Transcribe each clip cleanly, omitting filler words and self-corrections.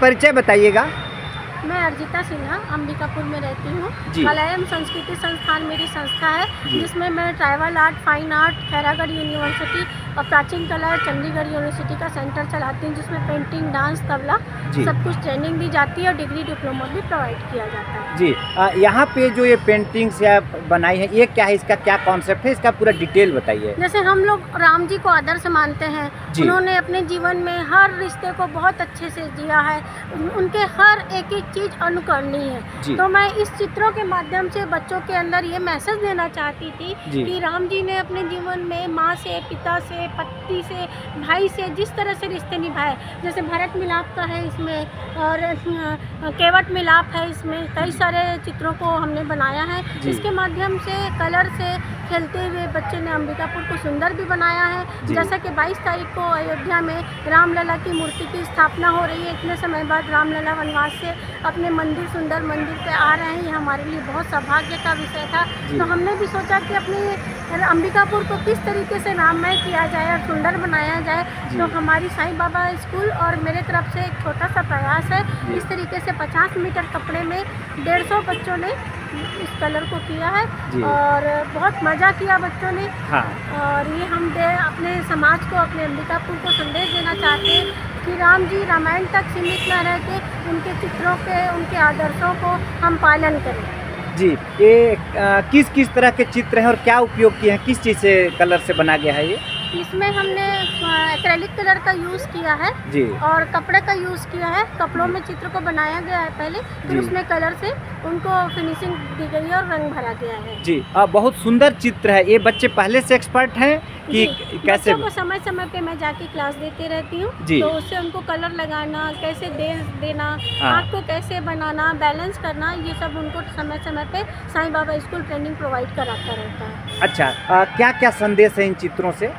परिचय बताइएगा। मैं अर्जिता सिन्हा अंबिकापुर में रहती हूँ। कलायम संस्कृति संस्थान मेरी संस्था है, जिसमें मैं tribal art, fine art, Khairagarh university और प्राचीन कला चंडीगढ़ यूनिवर्सिटी का सेंटर चलाती हूँ, जिसमें पेंटिंग, डांस, तबला सब कुछ ट्रेनिंग दी जाती है और डिग्री डिप्लोमा भी प्रोवाइड किया जाता है। जी, यहाँ पे जो ये पेंटिंग्स या बनाई है, ये क्या है, इसका क्या कॉन्सेप्ट है, इसका पूरा डिटेल बताइए। जैसे हम लोग राम जी को आदर्श मानते हैं, उन्होंने अपने जीवन में हर रिश्ते को बहुत अच्छे से जिया है, उनके हर एक चीज़ अनुकरणीय है। तो मैं इस चित्रों के माध्यम से बच्चों के अंदर ये मैसेज देना चाहती थी कि राम जी ने अपने जीवन में माँ से, पिता से, पति से, भाई से जिस तरह से रिश्ते निभाए, जैसे भरत मिलाप का है इसमें और केवट मिलाप है, इसमें कई सारे चित्रों को हमने बनाया है। इसके माध्यम से कलर से खेलते हुए बच्चे ने अंबिकापुर को सुंदर भी बनाया है। जैसा कि 22 तारीख को अयोध्या में रामलला की मूर्ति की स्थापना हो रही है। इतने समय बाद रामलला वनवास से अपने मंदिर, सुंदर मंदिर पे आ रहे हैं, ये हमारे लिए बहुत सौभाग्य का विषय था। तो हमने भी सोचा कि अपने अंबिकापुर को किस तरीके से राममय किया जाए और सुंदर बनाया जाए। तो हमारी साईं बाबा स्कूल और मेरे तरफ से एक छोटा सा प्रयास है। इस तरीके से 50 मीटर कपड़े में 150 बच्चों ने इस कलर को किया है और बहुत मज़ा किया बच्चों ने। और ये हम अपने समाज को, अपने अंबिकापुर को संदेश देना चाहते हैं कि राम जी रामायण तक सीमित न रह के उनके चित्रों के, उनके आदर्शों को हम पालन करें। जी, ये किस किस तरह के चित्र हैं और क्या उपयोग किए हैं, किस चीज़ से कलर से बना गया है ये? इसमें हमने एक्रेलिक कलर का यूज़ किया है और कपड़े का यूज़ किया है। कपड़ों में चित्र को बनाया गया है पहले, फिर उसमें कलर से उनको फिनिशिंग दी गई है और रंग भरा गया है। जी, बहुत सुंदर चित्र है। ये बच्चे पहले से एक्सपर्ट हैं कि कैसे? बच्चों को समय समय पे मैं जाके क्लास देते रहती हूँ, तो उससे उनको कलर लगाना, कैसे देना, आँख को कैसे बनाना, बैलेंस करना, ये सब उनको समय समय पे Sai Baba school training provide कराता रहता है। अच्छा, क्या क्या संदेश है इन चित्रों से?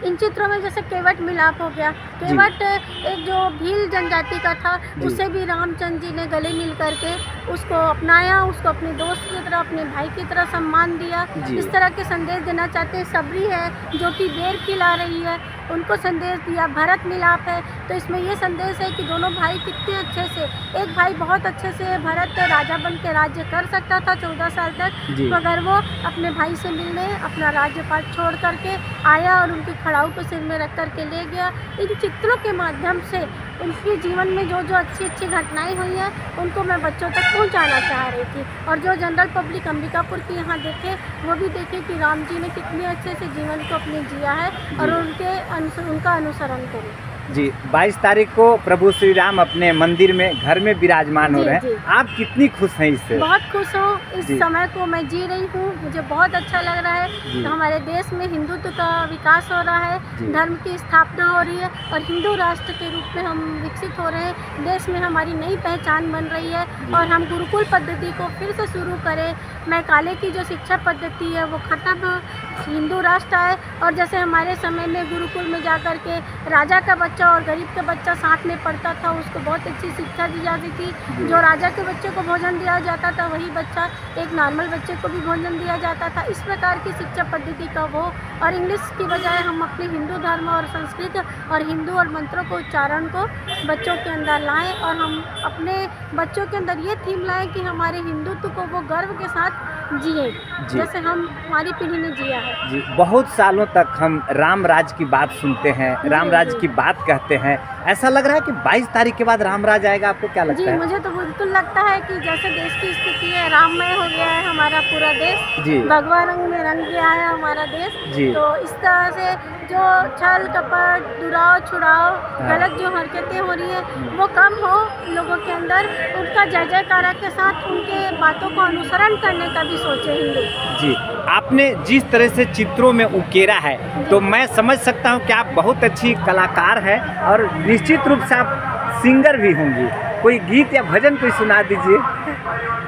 इन चित्रों में जैसे केवट मिलाप हो गया। केवट एक जो भील जनजाति का था, उसे भी रामचंद्र जी ने गले मिल करके उसको अपनाया, उसको अपने दोस्त की तरह, अपने भाई की तरह सम्मान दिया। इस तरह के संदेश देना चाहते हैं। सबरी है जो कि बेर खिला रही है, उनको संदेश दिया। भरत मिलाप है, तो इसमें ये संदेश है कि दोनों भाई कितने अच्छे से, एक भाई बहुत अच्छे से भरत राजा बन के राज्य कर सकता था 14 साल तक, मगर वो अपने भाई से मिलने अपना राज्यपाट छोड़ करके आया और उनकी खड़ाऊ को सिर में रख करके ले गया। इन चित्रों के माध्यम से उनके जीवन में जो जो अच्छी अच्छी घटनाएं हुई हैं, उनको मैं बच्चों तक पहुंचाना चाह रही थी। और जो जनरल पब्लिक अंबिकापुर की यहाँ देखे, वो भी देखे कि राम जी ने कितने अच्छे से जीवन को अपने जिया है और उनका अनुसरण करें। जी, 22 तारीख को प्रभु श्री राम अपने मंदिर में, घर में विराजमान हो रहे हैं। आप कितनी खुश हैं इससे? बहुत खुश हूँ। इस समय को मैं जी रही हूँ, मुझे बहुत अच्छा लग रहा है। तो हमारे देश में हिंदुत्व का विकास हो रहा है, धर्म की स्थापना हो रही है और हिंदू राष्ट्र के रूप में हम विकसित हो रहे हैं। देश में हमारी नई पहचान बन रही है और हम गुरुकुल पद्धति को फिर से शुरू करें। मैं काले की जो शिक्षा पद्धति है वो खत्म, हिंदू राष्ट्र आए। और जैसे हमारे समय में गुरुकुल में जा कर के राजा का बच्चा और गरीब का बच्चा साथ में पढ़ता था, उसको बहुत अच्छी शिक्षा दी जाती थी। जो राजा के बच्चे को भोजन दिया जाता था, वही बच्चा एक नॉर्मल बच्चे को भी भोजन दिया जाता था। इस प्रकार की शिक्षा पद्धति का वो, और इंग्लिश की बजाय हम अपने हिंदू धर्म और संस्कृत और हिंदू और मंत्रों को, उच्चारण को बच्चों के अंदर लाएं और हम अपने बच्चों के अंदर ये थीम लाएं कि हमारे हिंदुत्व को वो गर्व के साथ जिए, जैसे हमारी पीढ़ी ने जिया है। जी, बहुत सालों तक हम राम राज की बात सुनते हैं, राम राज की बात कहते हैं। ऐसा लग रहा है कि 22 तारीख के बाद राम राज आएगा, आपको क्या लगता है? जी, मुझे तो बिल्कुल लगता है कि जैसे देश की स्थिति है, राममय हो गया है हमारा पूरा देश, भगवा रंग में रंग गया है हमारा देश। तो इस तरह से जो छल कपट, दुराव छुड़ाव, गलत जो हरकतें हो रही है, वो कम हो लोगों के अंदर, उनका जय जयकारा के साथ उनके बातों को अनुसरण करने का भी सोचे हिंदू। जी, आपने जिस तरह से चित्रों में उकेरा है, तो मैं समझ सकता हूँ कि आप बहुत अच्छी कलाकार हैं और निश्चित रूप से आप सिंगर भी होंगी। कोई गीत या भजन कोई सुना दीजिए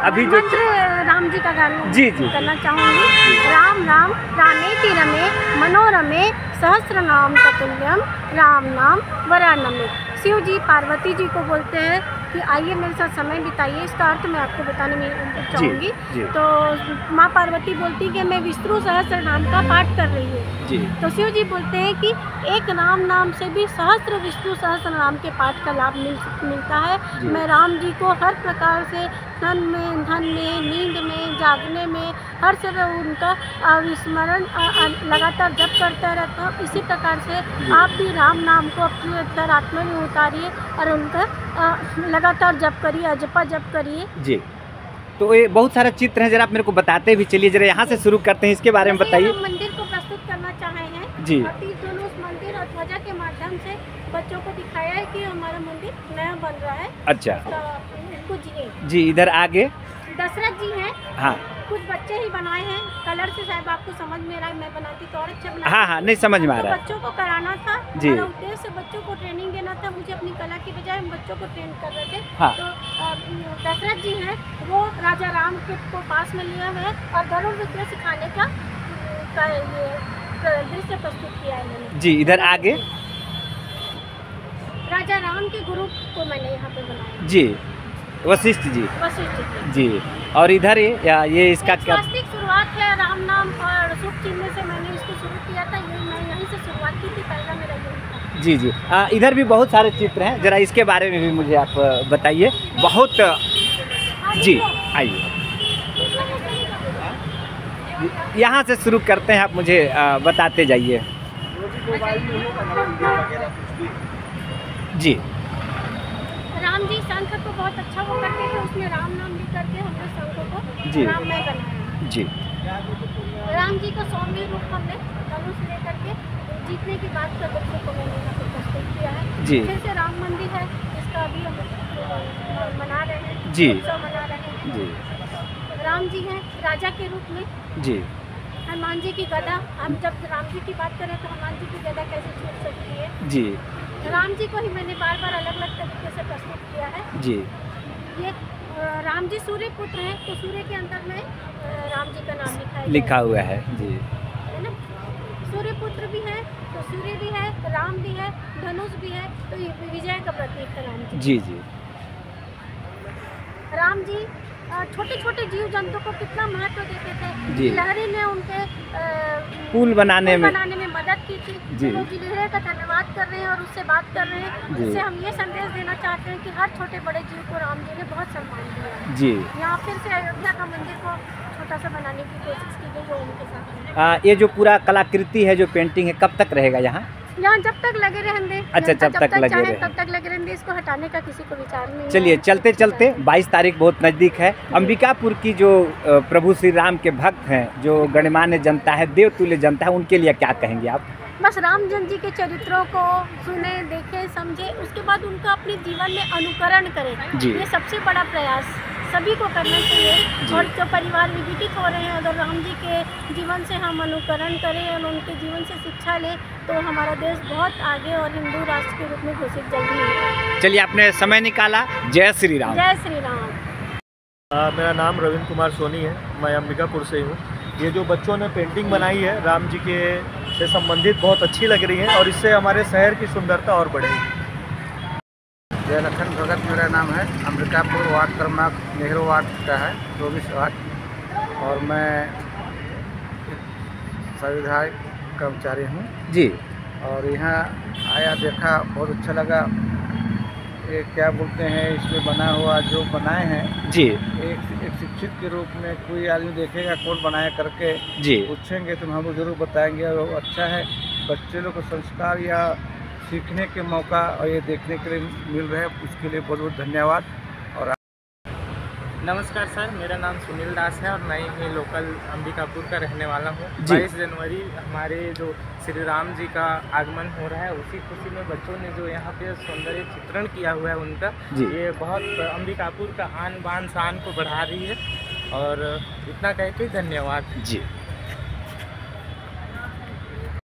अभी जो राम जी का गाना करना चाहूँगी। राम राम रामेति रमे मनोरमे सहस्र नाम ततुल्यम राम नाम वरानमे। शिव जी पार्वती जी को बोलते हैं कि आइए मेरे साथ समय बिताइए, इसका अर्थ मैं आपको बताने में चाहूँगी। जी। तो माँ पार्वती बोलती कि मैं विष्णु सहस्त्र नाम का पाठ कर रही हूँ। जी। तो शिव जी बोलते हैं कि एक राम नाम से भी सहस्त्र विष्णु सहस्त्र नाम के पाठ का लाभ मिलता है। मैं राम जी को हर प्रकार से धन में, नींद में, जागने में, हर समय उनका विस्मरण लगातार जप करता रहता हूँ। इसी प्रकार से आप भी राम नाम को अपने अंतरात्मा में उतारिए और उनका लगातार जप करिए, जपा जप करिए। जी। तो ये बहुत सारे चित्र हैं, जरा आप मेरे को बताते भी चलिए, जरा यहाँ से शुरू करते हैं, इसके बारे में बताइए। मंदिर को प्रस्तुत करना चाहे हैं जी। और तीर धनुष मंदिर और ध्वजा के माध्यम से बच्चों को दिखाया है कि हमारा मंदिर नया बन रहा है। अच्छा। कुछ जी, इधर आगे दशरथ जी हैं। हाँ, कुछ बच्चे ही बनाए हैं, कलर से शायद आपको समझ में आ रहा है, मैं बनाती तो और अच्छा बनाती। हाँ, नहीं समझ में आ रहा है। बच्चों को कराना था, जी। मेरा उद्देश्य बच्चों को ट्रेनिंग देना था, मुझे अपनी कला की बजाय हम बच्चों को ट्रेन कर रहे थे। हाँ। तो दशरथ जी हैं, वो राजा राम के को पास में लिए हुए हैं और धनुर्विद्या सिखाने का ये दृश्य प्रस्तुत किया है मैंने। जी, इधर आगे राजा राम के गुरु को मैंने यहाँ पे बनाया। जी, वशिष्ठ जी। वशिष्ठ जी। और इधर ये इसका क्या? स्वास्तिक शुरुआत है, राम नाम और शुभ चिन्ह से मैंने इसको शुरू किया था। ये मैं यहीं से शुरुआत की थी, पहला मेरा यही था। जी जी। इधर भी बहुत सारे चित्र हैं, जरा इसके बारे में भी मुझे आप बताइए। बहुत जी, आइए यहाँ से शुरू करते हैं, आप मुझे बताते जाइए। जी। राम जी शंख को बहुत अच्छा वो करते थे, उसमें राम नाम लिख करके हमने शंख को राममय बनाया। जी। राम जी का सौम्य रूप हमने धनुष लेकर के जीतने की बात कर बच्चों को मैंने यहाँ पे प्रस्तुत किया है। जी। फिर से राम मंदिर है, जिसका अभी हम मना रहे हैं, जी। उत्सव मना रहे हैं। जी। राम जी हैं राजा के रूप में। जी। हनुमान जी की गदा, हम जब राम जी की बात करें तो हनुमान जी की गदा कैसे छूट सकती है। जी। राम जी को ही मैंने बार बार अलग अलग तरीके से प्रस्तुत किया है। जी। ये राम जी सूर्य पुत्र हैं, तो सूर्य के अंदर में राम जी का नाम लिखा हुआ है। जी, है ना। सूर्य पुत्र भी है तो सूर्य भी है, राम भी है, धनुष भी है, तो ये विजय का प्रतीक है राम जी। जी। जी। राम जी छोटे छोटे जीव जंतु को कितना महत्व देते थे। जी। गिलहरी ने उनके पुल बनाने में मदद की थी। जी। लोग गिलहरी का धन्यवाद कर रहे हैं और उससे बात कर रहे हैं। जी। इससे हम ये संदेश देना चाहते हैं कि हर छोटे बड़े जीव को राम जी ने बहुत सम्मान दिया। जी। यहाँ फिर से अयोध्या का मंदिर को छोटा सा बनाने की कोशिश की गई, जो उनके साथ। ये जो पूरा कलाकृति है, जो पेंटिंग है, कब तक रहेगा यहाँ? यहाँ जब तक लगे रहेंगे। अच्छा, जब तक लगे चाहे रहे। तब तक लगे रहेंगे, इसको हटाने का किसी को विचार नहीं है। चलिए, चलते चलते 22 तारीख बहुत नज़दीक है। अंबिकापुर की जो प्रभु श्री राम के भक्त हैं, जो गणमान्य जनता है, देवतुल्य जनता है, उनके लिए क्या कहेंगे आप? बस रामचंद्र जी के चरित्रों को सुने, देखे, समझे, उसके बाद उनका अपने जीवन में अनुकरण करें। जी। ये सबसे बड़ा प्रयास सभी को करना चाहिए। और जो परिवार विघटित हो रहे हैं, अगर राम जी के जीवन से हम अनुकरण करें और उनके जीवन से शिक्षा लें, तो हमारा देश बहुत आगे और हिंदू राष्ट्र के रूप में घोषित जल्दी होगा। चलिए, आपने समय निकाला। जय श्री राम। जय श्री राम। मेरा नाम रविंद्र कुमार सोनी है, मैं अंबिकापुर से हूँ। ये जो बच्चों ने पेंटिंग बनाई है राम जी के से संबंधित, बहुत अच्छी लग रही है और इससे हमारे शहर की सुंदरता और बढ़ेगी। जय लखन भगत मेरा नाम है, अंबिकापुर वार्ड क्रमांक नेहरू वार्ड का है, 24 वार्ड, और मैं संविधायक कर्मचारी हूँ। जी। और यहाँ आया, देखा, बहुत अच्छा लगा। ये क्या बोलते हैं, इसमें बना हुआ जो बनाए हैं। जी। एक शिक्षित के रूप में कोई आदमी देखेगा कौन बनाया करके, जी। पूछेंगे तो हम लोग जरूर बताएंगे। और वो अच्छा है, बच्चे लोग को संस्कार या सीखने के मौका और ये देखने के लिए मिल रहे हैं, उसके लिए बहुत बहुत धन्यवाद। और नमस्कार सर, मेरा नाम सुनील दास है और मैं यहीं लोकल अंबिकापुर का रहने वाला हूँ। 22 जनवरी हमारे जो श्री राम जी का आगमन हो रहा है, उसी खुशी में बच्चों ने जो यहाँ पे सौंदर्य चित्रण किया हुआ है उनका, ये बहुत अंबिकापुर का आन बान शान को बढ़ा रही है। और इतना कह के धन्यवाद। जी।